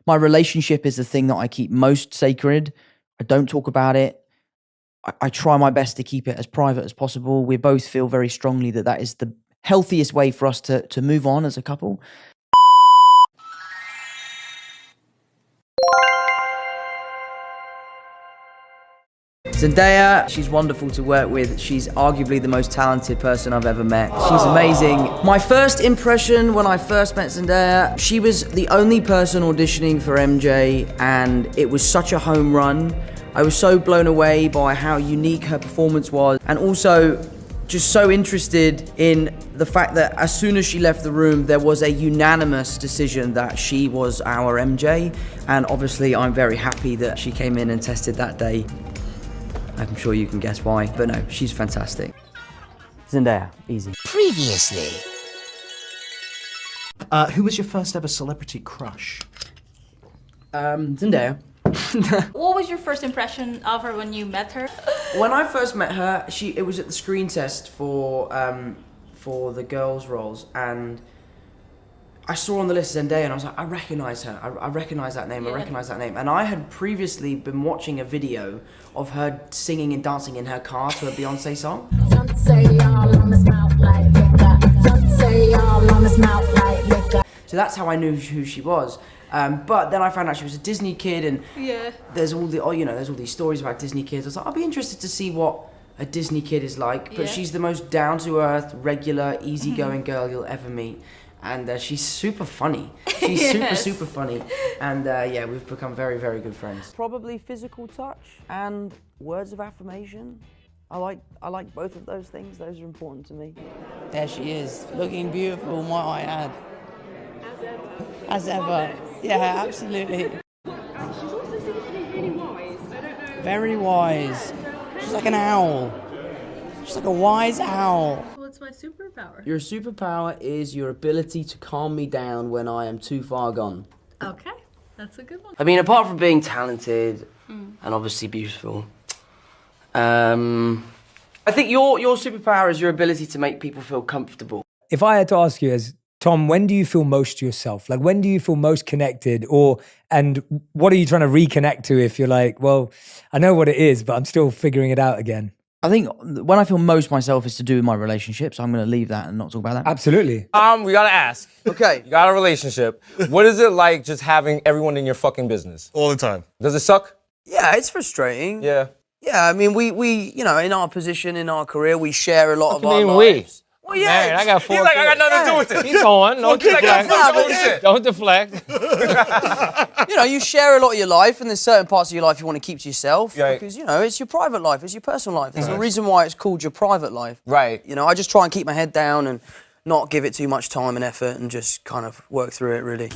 My relationship is the thing that I keep most sacred. I don't talk about it. I try my best to keep it as private as possible. We both feel very strongly that that is the healthiest way for us to move on as a couple. Zendaya, she's wonderful to work with. She's arguably the most talented person I've ever met. She's amazing. My first impression when I first met Zendaya, she was the only person auditioning for MJ, and it was such a home run. I was so blown away by how unique her performance was, and also just so interested in the fact that as soon as she left the room, there was a unanimous decision that she was our MJ, and obviously I'm very happy that she came in and tested that day. I'm sure you can guess why, but no, she's fantastic. Zendaya, easy. Previously. Who was your first ever celebrity crush? Zendaya. What was your first impression of her when you met her? When I first met her, it was at the screen test for the girls' roles, and I saw on the list Zendaya, and I was like, I recognise her. I recognise that name. Yeah. I recognise that name. And I had previously been watching a video of her singing and dancing in her car to a Beyonce song. So that's how I knew who she was. But then I found out she was a Disney kid, and there's all there's all these stories about Disney kids. I was like, I'll be interested to see what a Disney kid is like. But she's the most down-to-earth, regular, easygoing girl you'll ever meet. And she's super funny. She's super funny. And yeah, we've become very, very good friends. Probably physical touch and words of affirmation. I like both of those things. Those are important to me. There she is, looking beautiful, might I add. As ever. Yeah, absolutely. She's also seems to be really wise. I don't know. Very wise. She's like an owl. She's like a wise owl. What's my superpower? Your superpower is your ability to calm me down when I am too far gone. Okay, that's a good one. I mean, apart from being talented and obviously beautiful, I think your superpower is your ability to make people feel comfortable. If I had to ask you as Tom, when do you feel most yourself? Like, when do you feel most connected, and what are you trying to reconnect to if you're like, well, I know what it is, but I'm still figuring it out again? I think when I feel most myself is to do with my relationship, so I'm going to leave that and not talk about that. Absolutely. We gotta ask. Okay. You got a relationship. What is it like just having everyone in your fucking business? All the time. Does it suck? Yeah, it's frustrating. Yeah. Yeah, I mean, we in our position, in our career, we share a lot of our mean lives. Well, yeah. Man, I got 4 He's like, I got nothing to do with it. Keep going. Don't deflect. Don't deflect. You share a lot of your life, and there's certain parts of your life you want to keep to yourself. Right. Because, it's your private life, it's your personal life. There's a reason why it's called your private life. Right. I just try and keep my head down and not give it too much time and effort and just kind of work through it, really.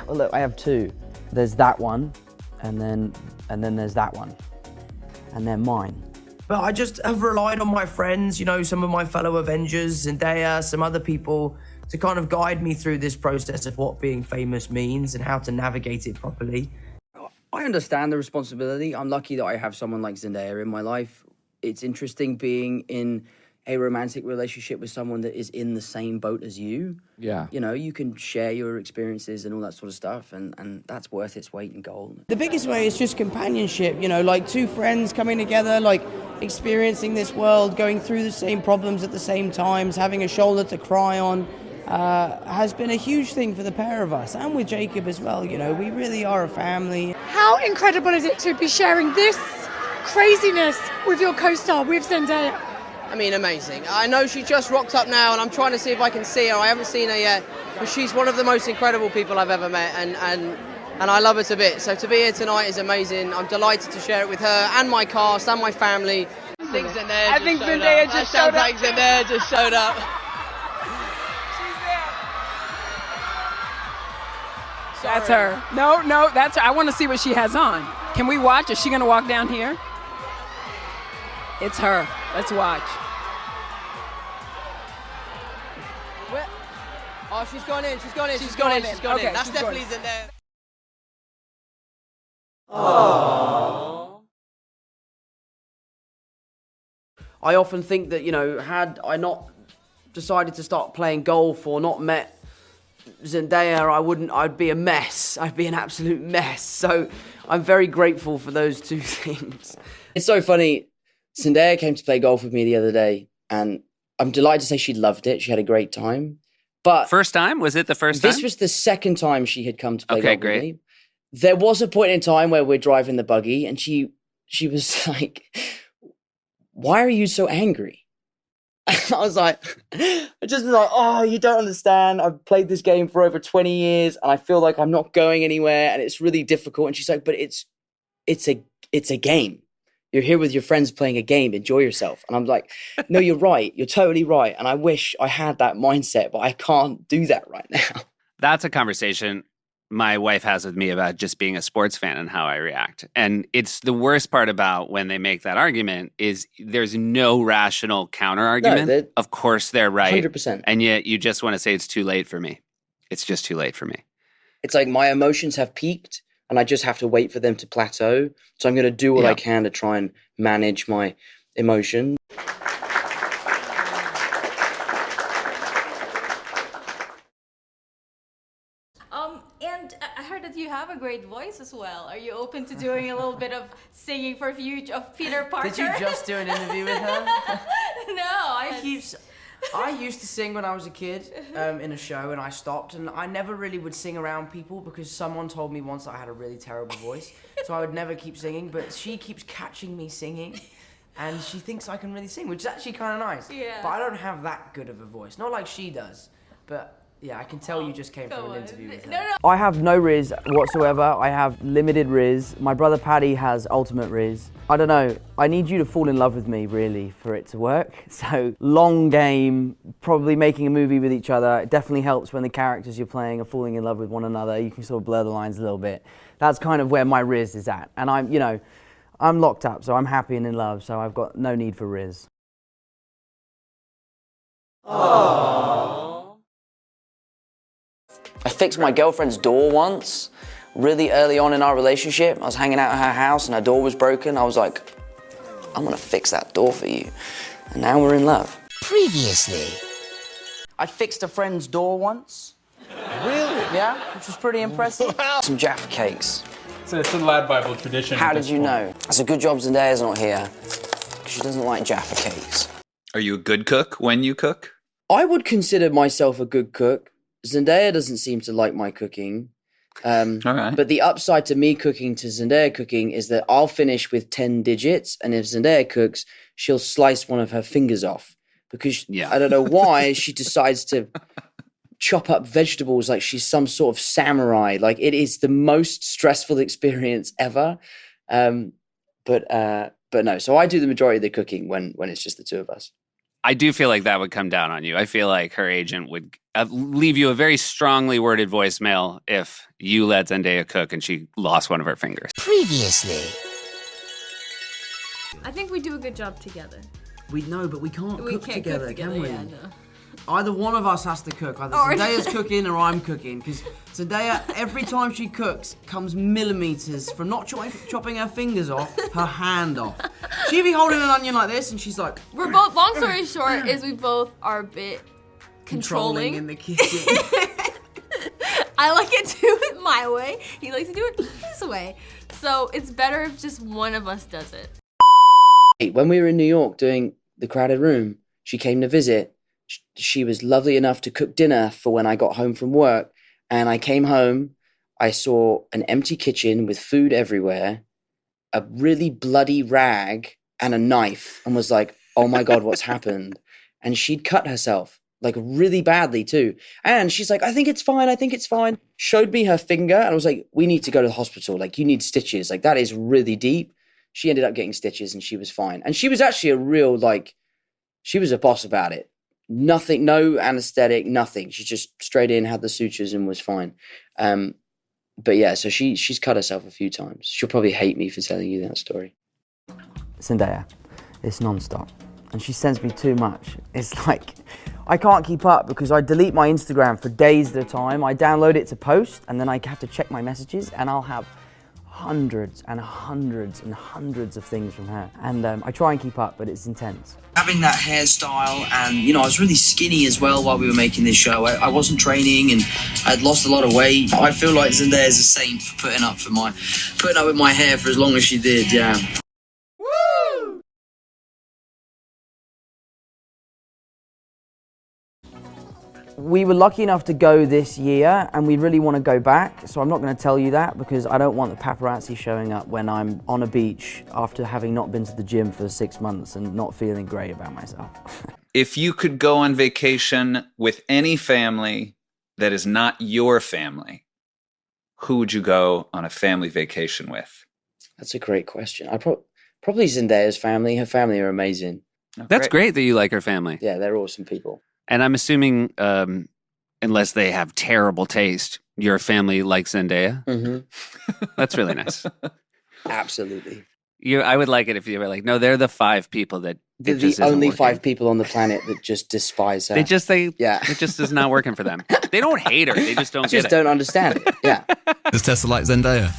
Well, look, I have 2. There's that one, and then there's that one, and they're mine. But I just have relied on my friends, some of my fellow Avengers, Zendaya, some other people, to kind of guide me through this process of what being famous means and how to navigate it properly. I understand the responsibility. I'm lucky that I have someone like Zendaya in my life. It's interesting being in a romantic relationship with someone that is in the same boat as you. Yeah. You can share your experiences and all that sort of stuff, and that's worth its weight in gold. The biggest way is just companionship, like 2 friends coming together, like experiencing this world, going through the same problems at the same times, having a shoulder to cry on, has been a huge thing for the pair of us, and with Jacob as well. We really are a family. How incredible is it to be sharing this craziness with your co-star, with Zendaya? I mean, amazing. I know she just rocked up now, and I'm trying to see if I can see her. I haven't seen her yet, but she's one of the most incredible people I've ever met, and I love her to bits. So to be here tonight is amazing. I'm delighted to share it with her and my cast and my family. I think Zendaya just showed up. Zendaya just showed up. She's there. That's her. No, that's her. I want to see what she has on. Can we watch? Is she going to walk down here? It's her. Let's watch. Oh, she's gone in. She's gone in. She's She's gone in. going She's gone in. in. That's Okay, she's going definitely Zendaya. I often think that, you know, had I not decided to start playing golf or not met Zendaya, I'd be a mess. I'd be an absolute mess. So I'm very grateful for those two things. It's so funny. Zendaya came to play golf with me the other day, and I'm delighted to say she loved it. She had a great time. But First time? Was it the first time? this was the second time she had come to play Okay, golf great. with me. There was a point in time where we're driving the buggy, and she was like, "Why are you so angry?" I was like, oh, you don't understand. I've played this game for over 20 years, and I feel like I'm not going anywhere, and it's really difficult. And she's like, but it's a game. You're here with your friends playing a game. Enjoy yourself. And I'm like, no, you're right. You're totally right. And I wish I had that mindset, but I can't do that right now. That's a conversation my wife has with me about just being a sports fan and how I react. And it's the worst part about when they make that argument is there's no rational counter argument. Of course they're right. 100%. And yet you just want to say it's too late for me. It's just too late for me. It's like my emotions have peaked, and I just have to wait for them to plateau. So I'm going to do what I can to try and manage my emotions. And I heard that you have a great voice as well. Are you open to doing a little bit of singing for future of Peter Parker? Did you just do an interview with her? No, I used to sing when I was a kid in a show, and I stopped, and I never really would sing around people because someone told me once that I had a really terrible voice, so I would never keep singing, but she keeps catching me singing, and she thinks I can really sing, which is actually kind of nice. Yeah. But I don't have that good of a voice, not like she does, but yeah, I can tell you just came from an interview with her. No. I have no Riz whatsoever. I have limited Riz. My brother Paddy has ultimate Riz. I don't know. I need you to fall in love with me, really, for it to work. So, long game, probably making a movie with each other. It definitely helps when the characters you're playing are falling in love with one another. You can sort of blur the lines a little bit. That's kind of where my Riz is at. And I'm locked up, so I'm happy and in love, so I've got no need for Riz. I fixed my girlfriend's door once, really early on in our relationship. I was hanging out at her house and her door was broken. I was like, I'm gonna fix that door for you. And now we're in love. Previously. I fixed a friend's door once. Really? Yeah, which was pretty impressive. Some Jaffa cakes. So it's a Lad Bible tradition. How did you know? It's a good job Zendaya's not here, because she doesn't like Jaffa cakes. Are you a good cook when you cook? I would consider myself a good cook. Zendaya doesn't seem to like my cooking. All right. But the upside to me cooking to Zendaya cooking is that I'll finish with 10 digits, and if Zendaya cooks, she'll slice one of her fingers off. Because I don't know why she decides to chop up vegetables like she's some sort of samurai. Like, it is the most stressful experience ever. But no, so I do the majority of the cooking when it's just the two of us. I do feel like that would come down on you. I feel like her agent would leave you a very strongly worded voicemail if you let Zendaya cook and she lost one of her fingers. Previously. I think we do a good job together. We know, but we can't We cook can't together, cook can together, we? yeah, no. Either one of us has to cook. Either Or- Zendaya's cooking or I'm cooking. Because Zendaya, every time she cooks, comes millimeters from not chopping her fingers off, her hand off. She'd be holding an onion like this, and she's like... We're both, long story short, is we both are a bit controlling. in the kitchen. I like it to do it my way. He likes to do it his way. So it's better if just one of us does it. When we were in New York doing The Crowded Room, she came to visit. She was lovely enough to cook dinner for when I got home from work. And I came home, I saw an empty kitchen with food everywhere, a really bloody rag and a knife, and was like, oh my God, what's happened? And she'd cut herself, like really badly too. And she's like, I think it's fine. Showed me her finger, and I was like, we need to go to the hospital. Like, you need stitches. Like, that is really deep. She ended up getting stitches and she was fine. And she was actually a real, she was a boss about it. Nothing, no anesthetic, nothing. She just straight in, had the sutures and was fine. But yeah, so she's cut herself a few times. She'll probably hate me for telling you that story. Zendaya, it's non-stop. and she sends me too much. It's like, I can't keep up because I delete my Instagram for days at a time. I download it to post, and then I have to check my messages, and I'll have hundreds and hundreds and hundreds of things from her. And I try and keep up, but it's intense. Having that hairstyle, and you know, I was really skinny as well while we were making this show. I wasn't training, and I'd lost a lot of weight. I feel like Zendaya is a saint for putting up with my hair for as long as she did. Yeah. We were lucky enough to go this year, and we really want to go back, so I'm not going to tell you that because I don't want the paparazzi showing up when I'm on a beach after having not been to the gym for 6 months and not feeling great about myself. If you could go on vacation with any family that is not your family, who would you go on a family vacation with? That's a great question. Probably Zendaya's family. Her family are amazing. Oh, That's great that you like her family. Yeah, they're awesome people. And I'm assuming, unless they have terrible taste, your family likes Zendaya. Mm-hmm. That's really nice. Absolutely. I would like it if you were like, no, they're the 5 people that They're it just the isn't only working. 5 people on the planet that just despise her. It just is not working for them. They don't hate her. They just don't get it. don't understand it. Yeah. Does Tessa like Zendaya?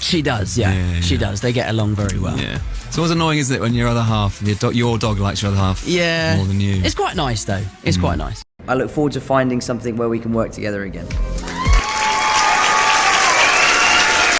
She does, yeah. She does. They get along very well. Yeah. It's always annoying, isn't it, when your other half, your dog likes your other half more than you. It's quite nice, though. It's quite nice. I look forward to finding something where we can work together again.